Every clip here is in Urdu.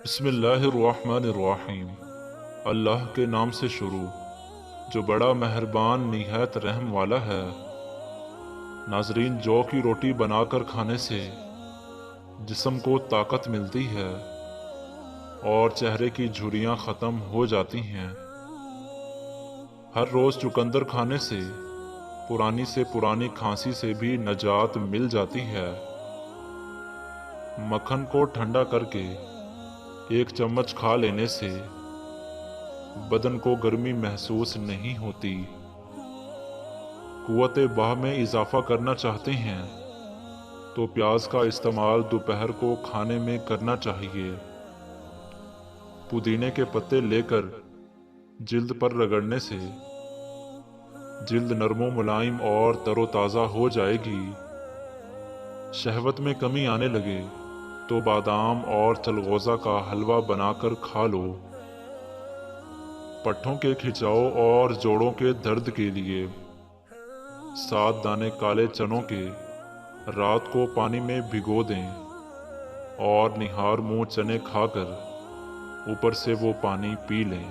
بسم اللہ الرحمن الرحیم۔ اللہ کے نام سے شروع جو بڑا مہربان نہایت رحم والا ہے۔ ناظرین، جو کی روٹی بنا کر کھانے سے جسم کو طاقت ملتی ہے اور چہرے کی جھریاں ختم ہو جاتی ہیں۔ ہر روز چقندر کھانے سے پرانی کھانسی سے بھی نجات مل جاتی ہے۔ مکھن کو ٹھنڈا کر کے ایک چمچ کھا لینے سے بدن کو گرمی محسوس نہیں ہوتی۔ قوت باہ میں اضافہ کرنا چاہتے ہیں تو پیاز کا استعمال دوپہر کو کھانے میں کرنا چاہیے۔ پودینے کے پتے لے کر جلد پر رگڑنے سے جلد نرم و ملائم اور تر و تازہ ہو جائے گی۔ شہوت میں کمی آنے لگے تو بادام اور چلغوزہ کا حلوہ بنا کر کھا لو۔ پٹھوں کے کھچاؤ اور جوڑوں کے درد کے لیے 7 دانے کالے چنوں کے رات کو پانی میں بھگو دیں اور نہار منہ چنے کھا کر اوپر سے وہ پانی پی لیں۔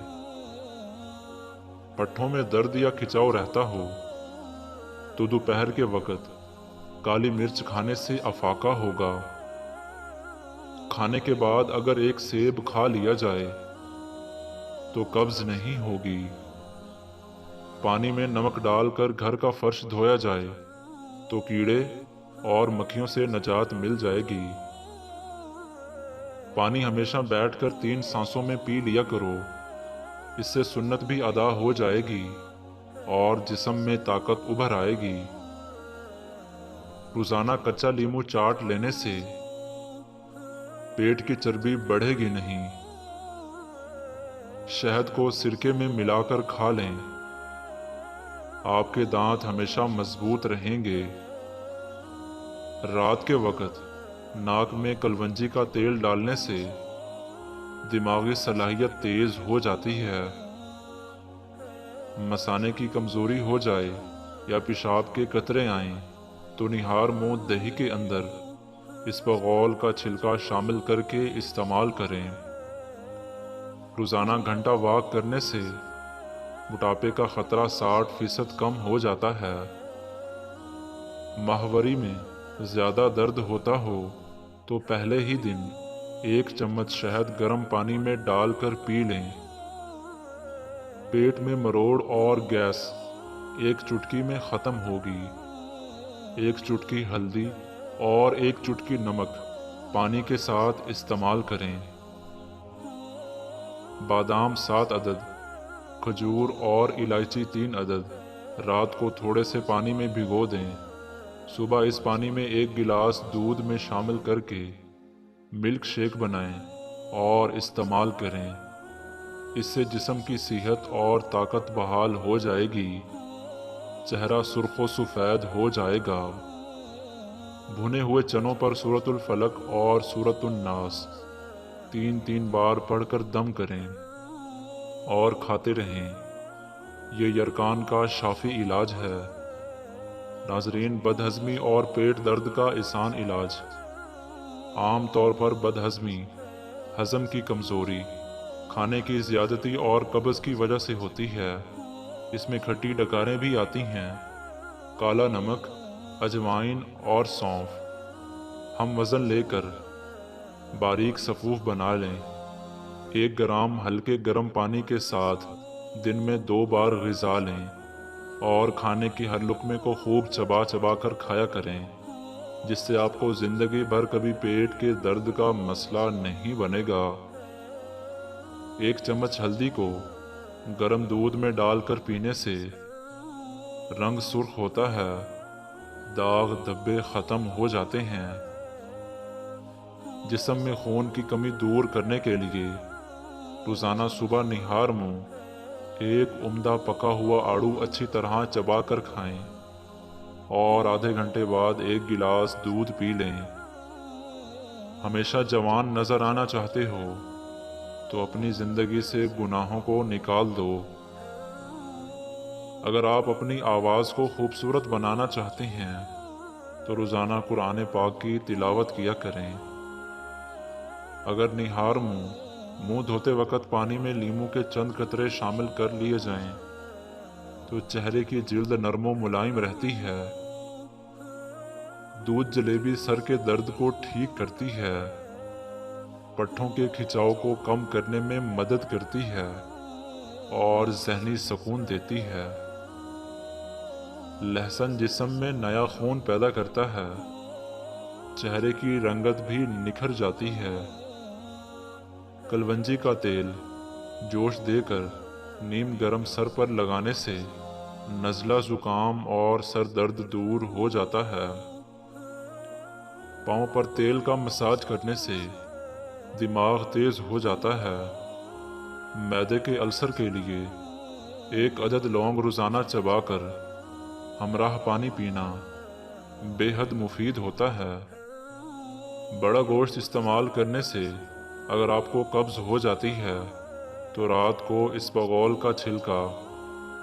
پٹھوں میں درد یا کھچاؤ رہتا ہو تو دوپہر کے وقت کالی مرچ کھانے سے افاقہ ہوگا۔ کھانے کے بعد اگر ایک سیب کھا لیا جائے تو قبض نہیں ہوگی۔ پانی میں نمک ڈال کر گھر کا فرش دھویا جائے تو کیڑے اور مکھیوں سے نجات مل جائے گی۔ پانی ہمیشہ بیٹھ کر 3 سانسوں میں پی لیا کرو، اس سے سنت بھی ادا ہو جائے گی اور جسم میں طاقت ابھر آئے گی۔ روزانہ کچا لیمو چاٹ لینے سے پیٹ کی چربی بڑھے گی نہیں۔ شہد کو سرکے میں ملا کر کھا لیں، آپ کے دانت ہمیشہ مضبوط رہیں گے۔ رات کے وقت ناک میں کلونجی کا تیل ڈالنے سے دماغی صلاحیت تیز ہو جاتی ہے۔ مثانے کی کمزوری ہو جائے یا پیشاب کے قطرے آئیں تو نہار منہ دہی کے اندر اسپغول کا چھلکا شامل کر کے استعمال کریں۔ روزانہ گھنٹہ واک کرنے سے موٹاپے کا خطرہ 60% کم ہو جاتا ہے۔ ماہواری میں زیادہ درد ہوتا ہو تو پہلے ہی دن 1 چمچ شہد گرم پانی میں ڈال کر پی لیں۔ پیٹ میں مروڑ اور گیس 1 چٹکی میں ختم ہوگی۔ 1 چٹکی ہلدی اور 1 چٹکی نمک پانی کے ساتھ استعمال کریں۔ بادام 7 عدد، کھجور اور الائچی 3 عدد رات کو تھوڑے سے پانی میں بھگو دیں۔ صبح اس پانی میں 1 گلاس دودھ میں شامل کر کے ملک شیک بنائیں اور استعمال کریں۔ اس سے جسم کی صحت اور طاقت بحال ہو جائے گی، چہرہ سرخ و سفید ہو جائے گا۔ بھنے ہوئے چنوں پر سورۃ الفلق اور سورۃ الناس 3 بار پڑھ کر دم کریں اور کھاتے رہیں۔ یہ یرقان کا شافی علاج ہے۔ ناظرین، بدہضمی اور پیٹ درد کا آسان علاج۔ عام طور پر بدہضمی ہضم کی کمزوری، کھانے کی زیادتی اور قبض کی وجہ سے ہوتی ہے۔ اس میں کھٹی ڈکاریں بھی آتی ہیں۔ کالا نمک، اجوائن اور سونف ہم وزن لے کر باریک صفوف بنا لیں۔ 1 گرام ہلکے گرم پانی کے ساتھ دن میں 2 بار غذا لیں اور کھانے کی ہر لقمے کو خوب چبا چبا کر کھایا کریں، جس سے آپ کو زندگی بھر کبھی پیٹ کے درد کا مسئلہ نہیں بنے گا۔ 1 چمچ ہلدی کو گرم دودھ میں ڈال کر پینے سے رنگ سرخ ہوتا ہے، داغ دھبے ختم ہو جاتے ہیں۔ جسم میں خون کی کمی دور کرنے کے لیے روزانہ صبح نہار منہ 1 عمدہ پکا ہوا آڑو اچھی طرح چبا کر کھائیں اور آدھے گھنٹے بعد 1 گلاس دودھ پی لیں۔ ہمیشہ جوان نظر آنا چاہتے ہو تو اپنی زندگی سے گناہوں کو نکال دو۔ اگر آپ اپنی آواز کو خوبصورت بنانا چاہتے ہیں تو روزانہ قرآن پاک کی تلاوت کیا کریں۔ اگر نہار منہ دھوتے وقت پانی میں لیمو کے چند قطرے شامل کر لیے جائیں تو چہرے کی جلد نرم و ملائم رہتی ہے۔ دودھ جلیبی سر کے درد کو ٹھیک کرتی ہے، پٹھوں کے کھچاؤ کو کم کرنے میں مدد کرتی ہے اور ذہنی سکون دیتی ہے۔ لہسن جسم میں نیا خون پیدا کرتا ہے، چہرے کی رنگت بھی نکھر جاتی ہے۔ کلونجی کا تیل جوش دے کر نیم گرم سر پر لگانے سے نزلہ زکام اور سر درد دور ہو جاتا ہے۔ پاؤں پر تیل کا مساج کرنے سے دماغ تیز ہو جاتا ہے۔ معدے کے السر کے لیے 1 عدد لونگ روزانہ چبا کر ہمراہ پانی پینا بے حد مفید ہوتا ہے۔ بڑا گوشت استعمال کرنے سے اگر آپ کو قبض ہو جاتی ہے تو رات کو اسبغول کا چھلکا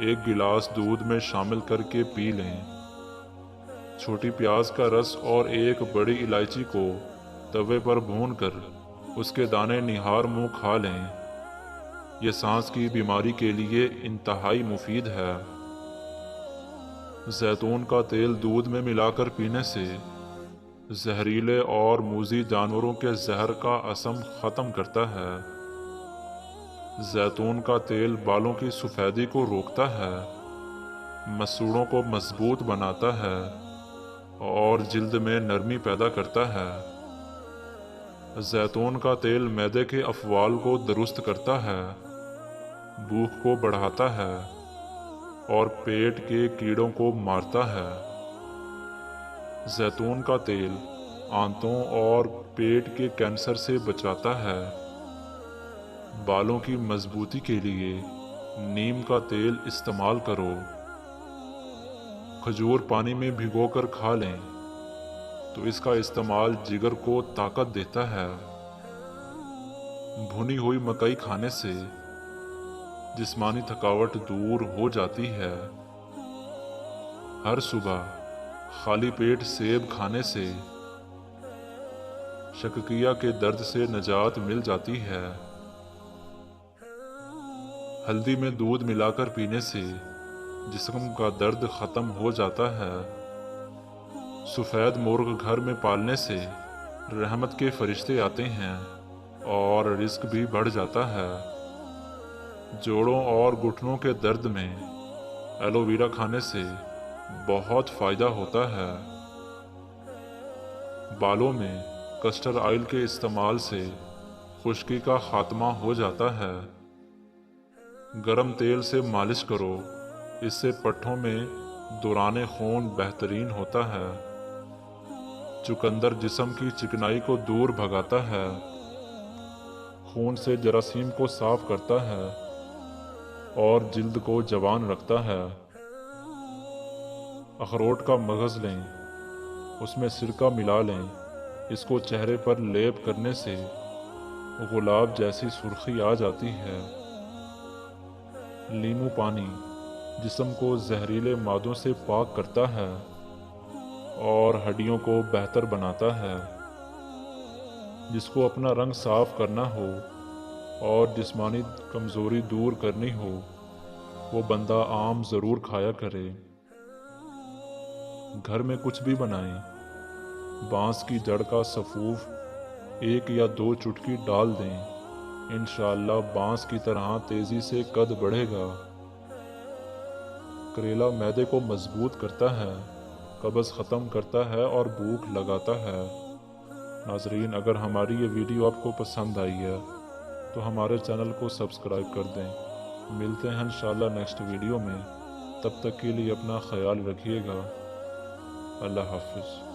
1 گلاس دودھ میں شامل کر کے پی لیں۔ چھوٹی پیاز کا رس اور 1 بڑی الائچی کو توے پر بھون کر اس کے دانے نہار منہ کھا لیں۔ یہ سانس کی بیماری کے لیے انتہائی مفید ہے۔ زیتون کا تیل دودھ میں ملا کر پینے سے زہریلے اور موذی جانوروں کے زہر کا اثم ختم کرتا ہے۔ زیتون کا تیل بالوں کی سفیدی کو روکتا ہے، مسوڑوں کو مضبوط بناتا ہے اور جلد میں نرمی پیدا کرتا ہے۔ زیتون کا تیل معدے کے افعال کو درست کرتا ہے، بھوک کو بڑھاتا ہے اور پیٹ کے کیڑوں کو مارتا ہے۔ زیتون کا تیل آنتوں اور پیٹ کے کینسر سے بچاتا ہے۔ بالوں کی مضبوطی کے لیے نیم کا تیل استعمال کرو۔ کھجور پانی میں بھگو کر کھا لیں تو اس کا استعمال جگر کو طاقت دیتا ہے۔ بھنی ہوئی مکئی کھانے سے جسمانی تھکاوٹ دور ہو جاتی ہے۔ ہر صبح خالی پیٹ سیب کھانے سے شکیہ کے درد سے نجات مل جاتی ہے۔ ہلدی میں دودھ ملا کر پینے سے جسم کا درد ختم ہو جاتا ہے۔ سفید مرغ گھر میں پالنے سے رحمت کے فرشتے آتے ہیں اور رزق بھی بڑھ جاتا ہے۔ جوڑوں اور گھٹنوں کے درد میں ایلو ویرا کھانے سے بہت فائدہ ہوتا ہے۔ بالوں میں کسٹر آئل کے استعمال سے خشکی کا خاتمہ ہو جاتا ہے۔ گرم تیل سے مالش کرو، اس سے پٹھوں میں دوران خون بہترین ہوتا ہے۔ چقندر جسم کی چکنائی کو دور بھگاتا ہے، خون سے جراثیم کو صاف کرتا ہے اور جلد کو جوان رکھتا ہے۔ اخروٹ کا مغز لیں، اس میں سرکہ ملا لیں، اس کو چہرے پر لیپ کرنے سے گلاب جیسی سرخی آ جاتی ہے۔ لیمو پانی جسم کو زہریلے مادوں سے پاک کرتا ہے اور ہڈیوں کو بہتر بناتا ہے۔ جس کو اپنا رنگ صاف کرنا ہو اور جسمانی کمزوری دور کرنی ہو وہ بندہ آم ضرور کھایا کرے۔ گھر میں کچھ بھی بنائیں، بانس کی جڑ کا سفوف 1 یا 2 چٹکی ڈال دیں، انشاءاللہ بانس کی طرح تیزی سے قد بڑھے گا۔ کریلا معدے کو مضبوط کرتا ہے، قبض ختم کرتا ہے اور بھوک لگاتا ہے۔ ناظرین، اگر ہماری یہ ویڈیو آپ کو پسند آئی ہے تو ہمارے چینل کو سبسکرائب کر دیں۔ ملتے ہیں انشاءاللہ نیکسٹ ویڈیو میں، تب تک کے لیے اپنا خیال رکھیے گا۔ اللہ حافظ۔